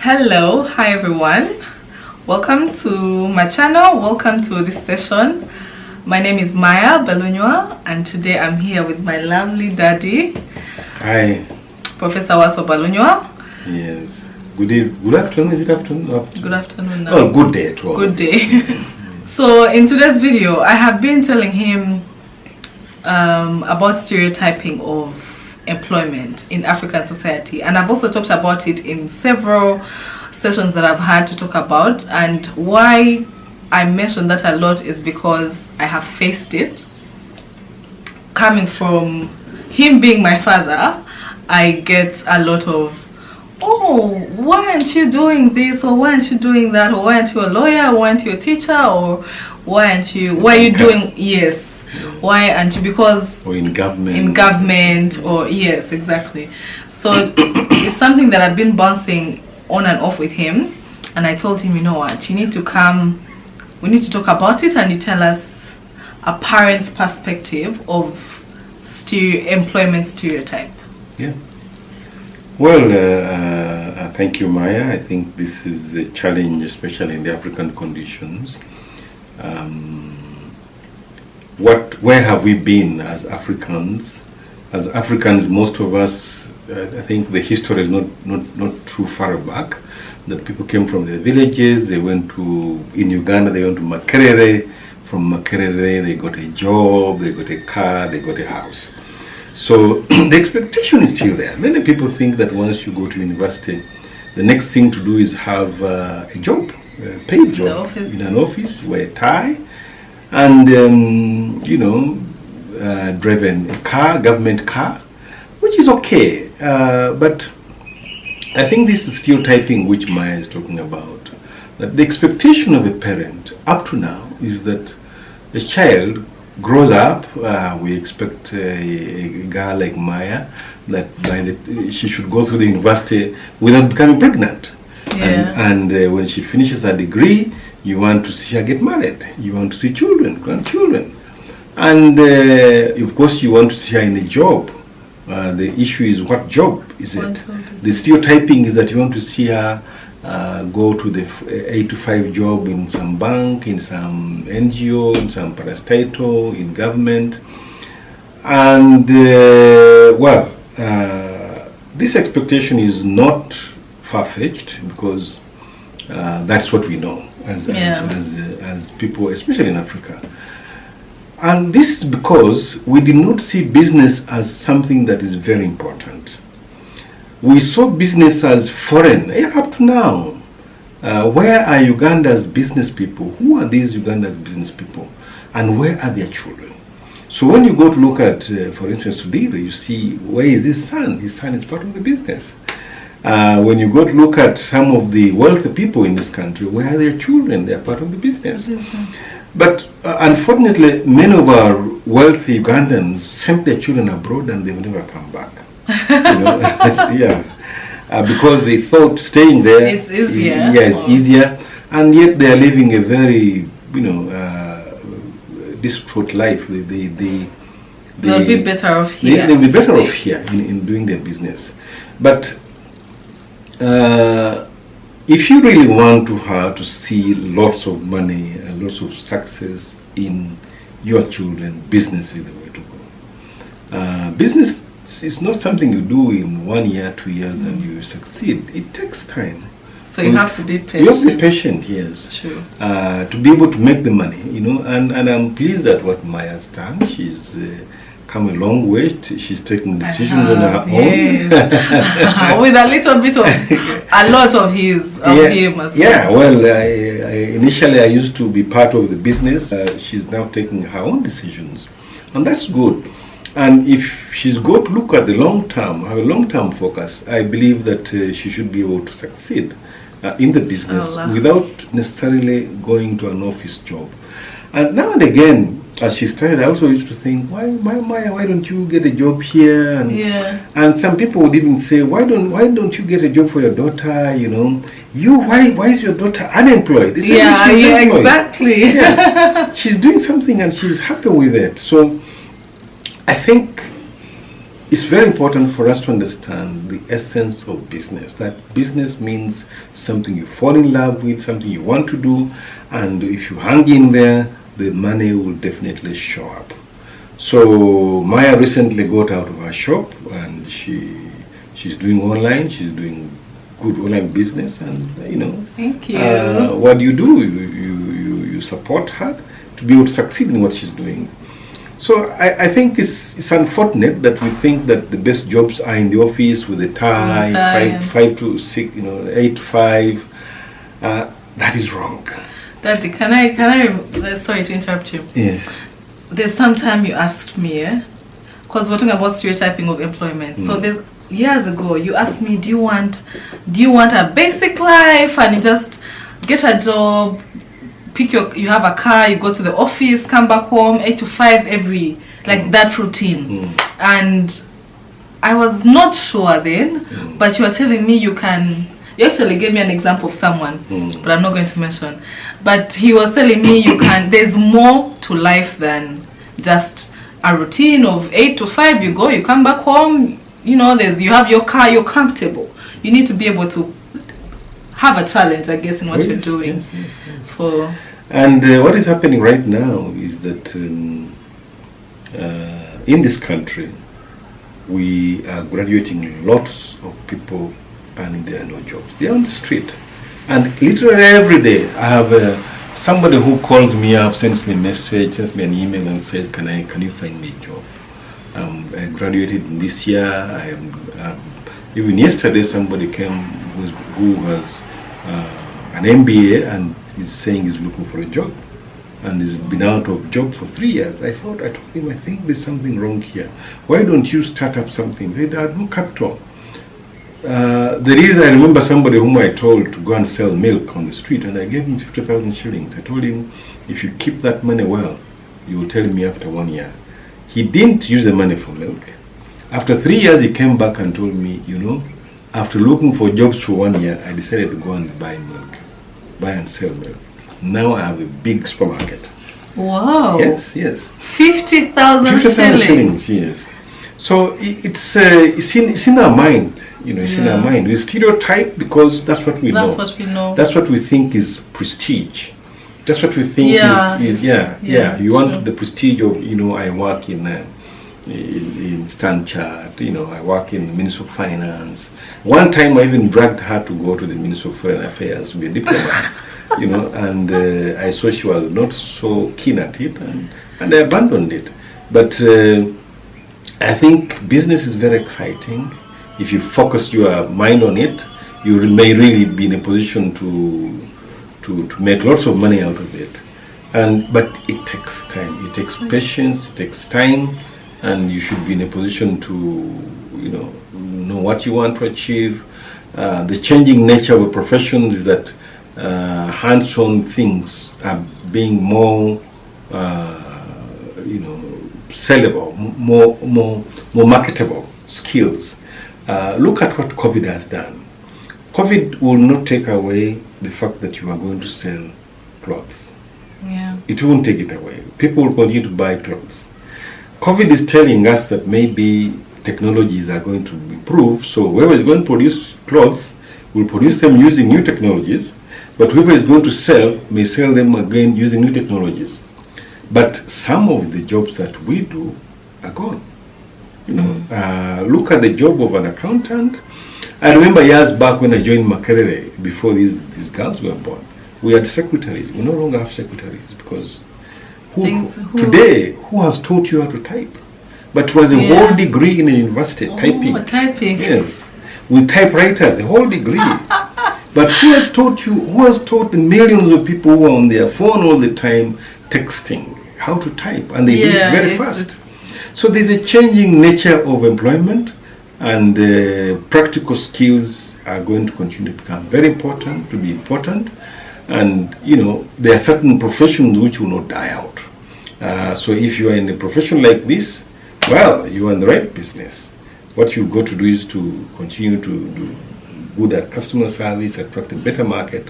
Hello, hi everyone. Welcome to my channel. Welcome to this session. My name is Waswa Balunywa, and today I'm here with my lovely daddy. Hi. Professor Waswa Balunywa. Yes. Good afternoon. Is it afternoon? Good afternoon now. Oh, good day to all. Good day. So in today's video, I have been telling him about stereotyping of employment in African society, and I've also talked about it in several sessions that I've had to talk about. And why I mention that a lot is because I have faced it. Coming from him being my father, I get a lot of, oh, why aren't you doing this, or why aren't you doing that, or why aren't you a lawyer, or why aren't you a teacher, or why are you doing, yes, why aren't you, because or in government, or yes, exactly. So it's something that I've been bouncing on and off with him, and I told him, you know what, you need to come, we need to talk about it, and you tell us a parent's perspective of employment stereotype. Yeah. Well, thank you, Maya. I think this is a challenge, especially in the African conditions. Where have we been as Africans? As Africans, most of us, I think the history is not too far back. That people came from the villages. They went to, in Uganda, they went to Makerere. From Makerere, they got a job, they got a car, they got a house. So the expectation is still there. Many people think that once you go to university, the next thing to do is have a job, a paid job in an office, wear a tie, and drive a car, government car, which is okay. But I think this is stereotyping which Maya is talking about. That the expectation of a parent up to now is that a child grows up. We expect a girl like Maya that she should go through the university without becoming pregnant. Yeah. And when she finishes her degree, you want to see her get married. You want to see children, grandchildren. And of course you want to see her in a job. The issue is, what job is it? The stereotyping is that you want to see her go to the 8 to 5 job in some bank, in some NGO, in some parastatal, in government. And this expectation is not far-fetched, because that's what we know as people, especially in Africa. And this is because we did not see business as something that is very important. We saw business as foreign, up to now. Where are Uganda's business people? Who are these Uganda's business people? And where are their children? So when you go to look at, for instance, Sudhir, you see, where is his son? His son is part of the business. When you go to look at some of the wealthy people in this country, where are their children? They are part of the business. But unfortunately, many of our wealthy Ugandans sent their children abroad and they've never come back. Because they thought staying there it's easier. It's easier, and yet they are living a very distraught life. They'll be better off here. They'll be better off here in doing their business. But if you really want to see lots of money and lots of success in your children, business is the way to go. Business is not something you do in 1 year, 2 years, and you succeed. It takes time. So you have to be patient. You have to be patient, yes. True. To be able to make the money, and I'm pleased at what Maya's done. She's come a long way. She's taking decisions on her own. With a little bit of, a lot of him as well. Yeah, well, initially I used to be part of the business. She's now taking her own decisions, and that's good. And if she's going to look at the long term, have a long-term focus, I believe that she should be able to succeed in the business without necessarily going to an office job. And now and again, as she started, I also used to think, why Maya, why don't you get a job here? And some people would even say, why don't you get a job for your daughter? Why is your daughter unemployed? Unemployed. Exactly. She's doing something and she's happy with it. So I think it's very important for us to understand the essence of business. That business means something you fall in love with, something you want to do, and if you hang in there, the money will definitely show up. So Maya recently got out of her shop, and she's doing online. She's doing good online business, and Thank you. What do? You support her to be able to succeed in what she's doing. So I think it's unfortunate that we think that the best jobs are in the office with a tie, 5 to 6, 8 to 5. That is wrong. Daddy, can I? Sorry to interrupt you. Yes. There's some time you asked me, because we're talking about stereotyping of employment. So there's years ago you asked me, do you want a basic life and you just get a job? You have a car, you go to the office, come back home, 8 to 5 that routine. And I was not sure then, but you were telling me you actually gave me an example of someone, but I'm not going to mention. But he was telling me there's more to life than just a routine of 8 to 5, you go, you come back home, you have your car, you're comfortable. You need to be able to have a challenge, I guess, in what you're doing. Yes. And what is happening right now is that in this country, we are graduating lots of people and there are no jobs. They're on the street. And literally every day, I have somebody who calls me up, sends me a message, sends me an email and says, can you find me a job? I graduated this year. Even yesterday, somebody came who has an MBA and is saying he's looking for a job and he's been out of job for 3 years. I told him, I think there's something wrong here. Why don't you start up something? They had no capital. I remember somebody whom I told to go and sell milk on the street, and I gave him 50,000 shillings. I told him, if you keep that money well, you will tell me after 1 year. He didn't use the money for milk. After 3 years, he came back and told me, after looking for jobs for 1 year, I decided to go and buy and sell milk. Now I have a big supermarket. Wow. Yes. 50,000 shillings. Yes. So it's in our mind, it's in our mind. We stereotype because that's what we know. That's what we know. That's what we think is prestige. That's what we think is. You want the prestige of, I work in Stanchart, I work in the Ministry of Finance. One time I even dragged her to go to the Ministry of Foreign Affairs to be a diplomat, and I saw she was not so keen at it, and I abandoned it. But I think business is very exciting. If you focus your mind on it, you may really be in a position to make lots of money out of it. But it takes time. It takes patience. It takes time. And you should be in a position to, know what you want to achieve. The changing nature of a profession is that hands-on things are being more, sellable, more marketable skills. Look at what COVID has done. COVID will not take away the fact that you are going to sell clothes. Yeah. It won't take it away. People will continue to buy clothes. COVID is telling us that maybe technologies are going to improve, so whoever is going to produce clothes will produce them using new technologies, but whoever is going to sell may sell them again using new technologies. But some of the jobs that we do are gone. Look at the job of an accountant. I remember years back when I joined Makerere, before these girls were born, we had secretaries. We no longer have secretaries because today, who has taught you how to type? But it was a whole degree in a university, typing. Yes, with typewriters, a whole degree. But who has taught the millions of people who are on their phone all the time texting how to type, and they do it very fast. So there's a changing nature of employment, and practical skills are going to continue to become very important, and there are certain professions which will not die out. So if you are in a profession like this, well, you are in the right business. What you've got to do is to continue to do good at customer service, attract a better market,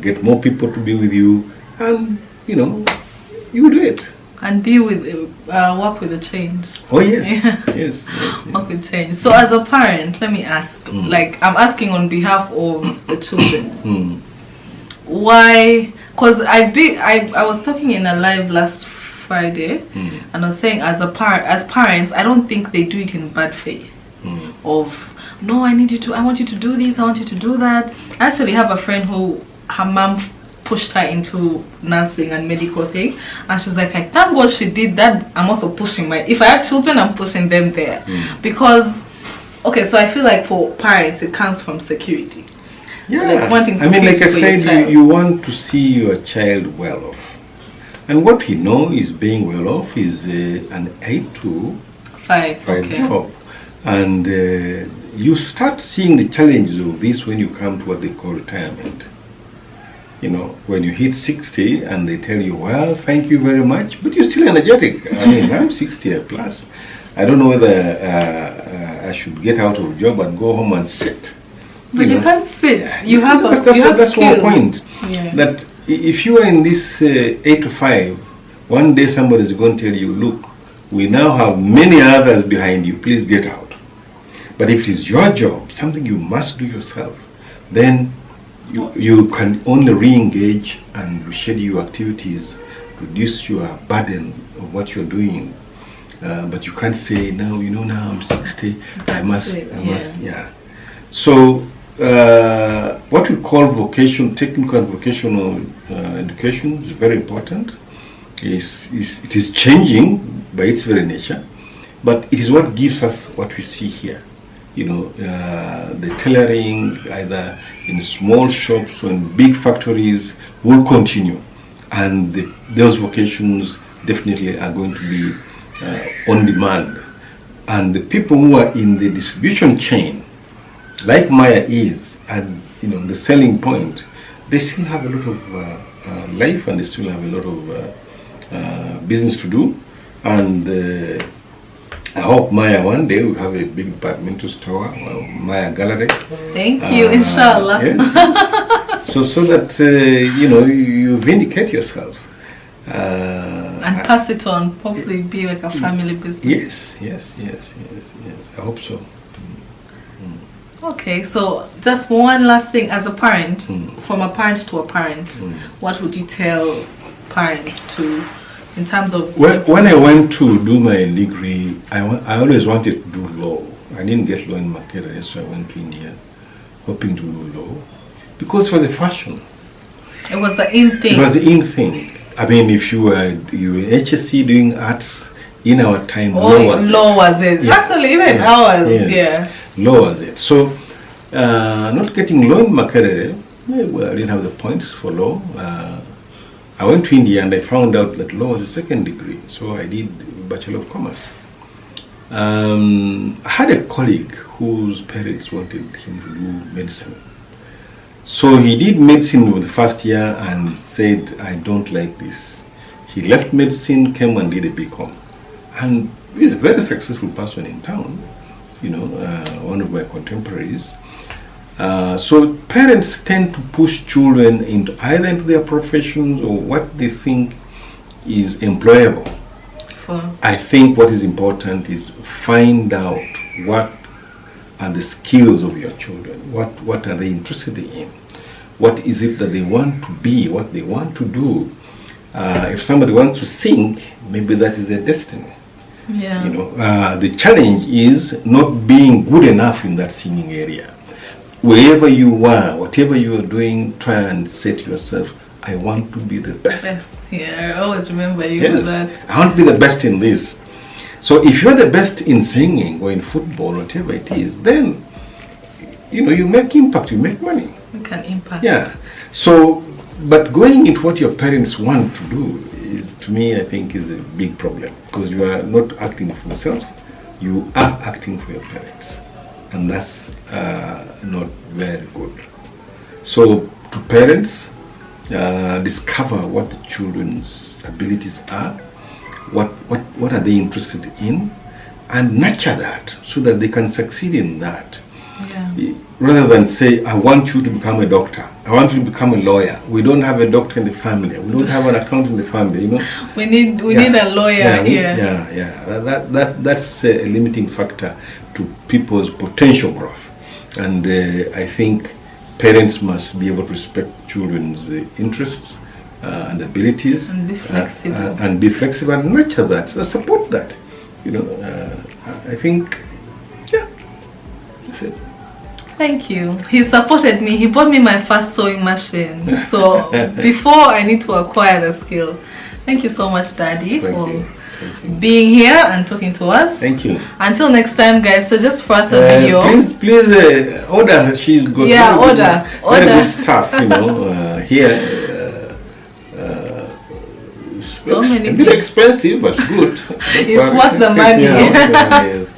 get more people to be with you, and you do it. And be with, work with the change. Oh yes, Yeah. yes. Work with change. So as a parent, let me ask, like I'm asking on behalf of the children. Why? Because I was talking in a live last Friday, and I was saying as parents, I don't think they do it in bad faith. Of no, I want you to do this, I want you to do that. I actually have a friend who her mom pushed her into nursing and medical thing, and she's like, I thank God she did that. I'm also pushing if I had children, I'm pushing them there. Because okay, so I feel like for parents it comes from security. Yeah, like I mean, like I said, you want to see your child well off, and what we know is being well off is an 8 to 5 job, and you start seeing the challenges of this when you come to what they call retirement. You know, when you hit 60 and they tell you, well, thank you very much, but you're still energetic. I mean, I'm 60 plus. I don't know whether I should get out of job and go home and sit. But you can't sit. Yeah, you have that's one point. Yeah. That if you are in this 8 to 5, one day somebody is going to tell you, look, we now have many others behind you, please get out. But if it is your job, something you must do yourself, then you can only re-engage and reschedule your activities, reduce your burden of what you're doing. But you can't say, no, you know, now I'm 60, I must. So what we call technical and vocational education is very important. It is changing by its very nature, but it is what gives us what we see here. You know, the tailoring, either in small shops or in big factories, will continue, and those vocations definitely are going to be on demand. And the people who are in the distribution chain, like Maya is, and you know, the selling point, they still have a lot of life, and they still have a lot of business to do. And I hope Maya one day will have a big departmental store, Maya Gallery. Thank you, inshallah. Yes. So that you know, you vindicate yourself and pass it on. Hopefully, be like a family business. Yes. I hope so. Okay, so just one last thing, as a parent, from a parent to a parent, what would you tell parents to? In terms of when I went to do my degree, I always wanted to do law. I didn't get law in Makerere, so I went to India, hoping to do law, because for the fashion. It was the in thing. It was the in thing. I mean, if you were HSC doing arts in our time, law was it. Yeah. Actually, even ours, yeah. Law was it. So, not getting law in Makerere, well, I didn't have the points for law. I went to India and I found out that law was a second degree, so I did Bachelor of Commerce. I had a colleague whose parents wanted him to do medicine. So he did medicine with the first year and said, I don't like this. He left medicine, came and did a BCom. And he's a very successful person in town, you know, one of my contemporaries. So parents tend to push children either into their professions or what they think is employable. I think what is important is find out what are the skills of your children. What are they interested in? What is it that they want to be? What they want to do? If somebody wants to sing, maybe that is their destiny. Yeah. You know, the challenge is not being good enough in that singing area. Wherever you are, whatever you are doing, try and say to yourself, I want to be the best. Yeah, I always remember you with that. I want to be the best in this. So if you're the best in singing or in football, whatever it is, then you know, you make impact, you make money. You can impact. Yeah. So, but going into what your parents want to do is, to me, I think, is a big problem, because you are not acting for yourself, you are acting for your parents. And that's not very good. So to parents, discover what the children's abilities are, what are they interested in, and nurture that so that they can succeed in that. Yeah. Rather than say, I want you to become a doctor, I want to become a lawyer. We don't have a doctor in the family. We don't have an accountant in the family. You know. We need a lawyer here. That's a limiting factor to people's potential growth, and I think parents must be able to respect children's interests and abilities, and be flexible, and nurture that, support that. You know, I think, that's it. Thank you. He supported me. He bought me my first sewing machine. So before I need to acquire the skill. Thank you so much, Daddy, for being here and talking to us. Thank you. Until next time, guys. Suggest for us a video. Please order. She's got very good stuff. You know, here. So many. A bit expensive, but good. It's worth the money. Yes.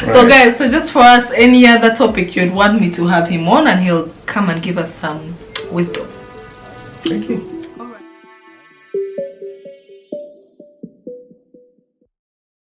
Right. So guys, suggest for us any other topic you'd want me to have him on, and he'll come and give us some wisdom. Thank you.